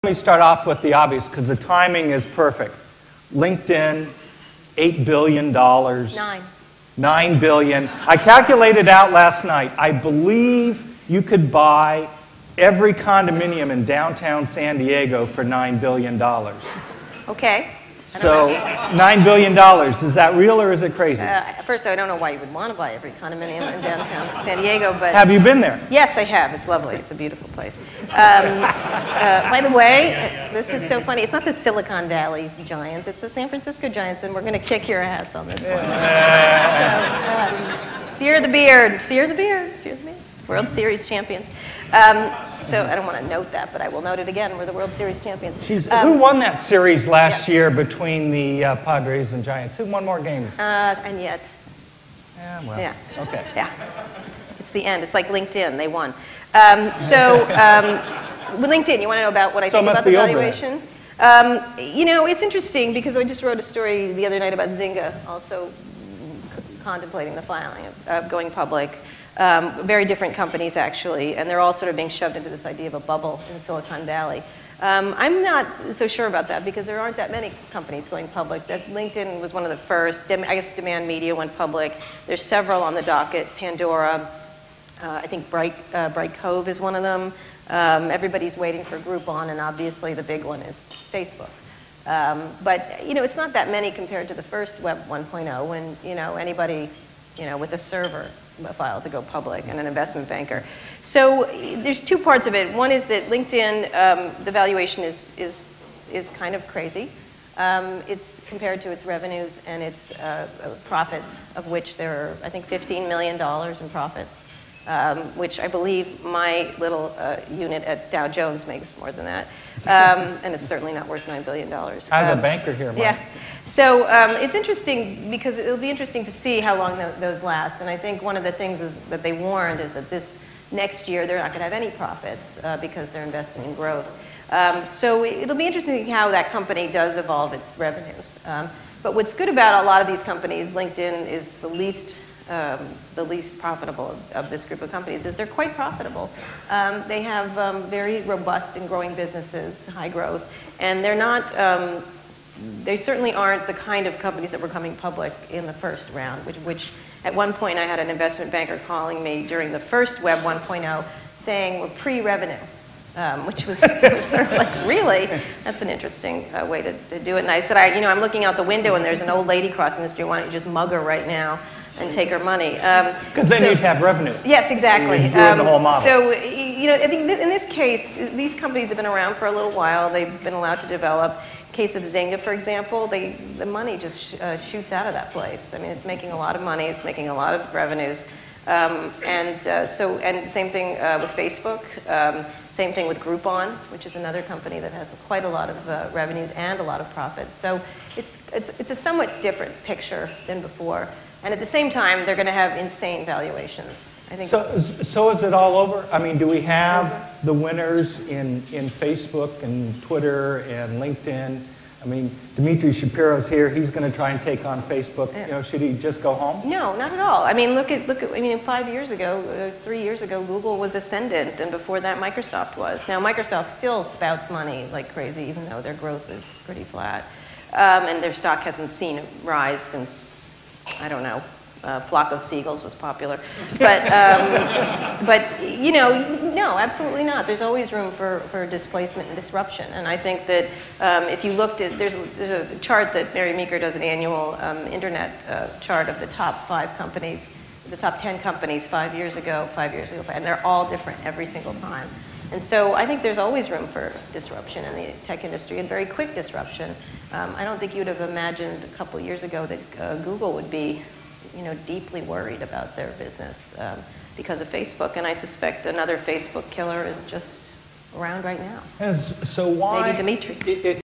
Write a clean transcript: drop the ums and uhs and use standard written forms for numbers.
Let me start off with the obvious, because the timing is perfect. LinkedIn, $8 billion. $9 billion. I calculated out last night. I believe you could buy every condominium in downtown San Diego for $9 billion. Okay. So, $9 billion. Is that real or is it crazy? First, I don't know why you would want to buy every condominium in downtown San Diego, but... Have you been there? Yes, I have. It's lovely. It's a beautiful place. By the way, this is so funny. It's not the Silicon Valley Giants. It's the San Francisco Giants, and we're going to kick your ass on this one. Fear the beard. Fear the beard. Fear the beard. World Series champions. So I don't want to note that, but I will note it again. We're the World Series champions. Jeez, who won that series last year between the Padres and Giants? Who won more games? And yet. Yeah, well, yeah. Okay. Yeah. It's the end. It's like LinkedIn. They won. With LinkedIn, you want to know about what I think about the valuation? You know, it's interesting because I just wrote a story the other night about Zynga, also contemplating the filing of going public. Very different companies, actually, and they're all sort of being shoved into this idea of a bubble in Silicon Valley. I'm not so sure about that because there aren't that many companies going public. That LinkedIn was one of the first. I guess Demand Media went public. There's several on the docket. Pandora, I think Bright Cove is one of them. Everybody's waiting for Groupon, and obviously the big one is Facebook. But you know, it's not that many compared to the first Web 1.0 when anybody with a server filed to go public and an investment banker. So there's two parts of it. One is that LinkedIn, the valuation is kind of crazy. It's compared to its revenues and its profits, of which there are, I think, $15 million in profits, which I believe my little unit at Dow Jones makes more than that. And it's certainly not worth $9 billion. I have a banker here, Mike. Yeah. So it's interesting because it'll be interesting to see how long those last. And I think one of the things that they warned is that this next year they're not going to have any profits because they're investing in growth. So it'll be interesting how that company does evolve its revenues. But what's good about a lot of these companies, LinkedIn is the least profitable of this group of companies, is they're quite profitable. They have very robust and growing businesses, high growth, and they're not. They certainly aren't the kind of companies that were coming public in the first round, which at one point I had an investment banker calling me during the first Web 1.0 saying we're pre-revenue, which was sort of like, really? That's an interesting way to do it. And I said, I'm looking out the window and there's an old lady crossing the street. Why don't you just mug her right now and take her money? Because then you'd have revenue. Yes, exactly. The whole model. So, I think in this case, these companies have been around for a little while. They've been allowed to develop. Case of Zynga, for example, the money just shoots out of that place. I mean, it's making a lot of money. It's making a lot of revenues. And same thing with Facebook. Same thing with Groupon, which is another company that has quite a lot of revenues and a lot of profits. So it's a somewhat different picture than before. And at the same time, they're going to have insane valuations. I think. So is it all over? I mean, do we have the winners in Facebook and Twitter and LinkedIn? I mean, Dmitry Shapiro's here. He's going to try and take on Facebook. Should he just go home? No, not at all. I mean, look at. I mean, 5 years ago, 3 years ago, Google was ascendant, and before that, Microsoft was. Now, Microsoft still spouts money like crazy, even though their growth is pretty flat, and their stock hasn't seen a rise since, I don't know. Flock of Seagulls was popular, but no, absolutely not. There's always room for displacement and disruption, and I think that if you looked at there's a chart that Mary Meeker does, an annual internet chart of the top 5 companies, the top 10 companies 5 years ago, and they're all different every single time. And so I think there's always room for disruption in the tech industry, and very quick disruption. I don't think you would have imagined a couple years ago that Google would be deeply worried about their business because of Facebook, and I suspect another Facebook killer is just around right now. So why? Maybe Dmitry.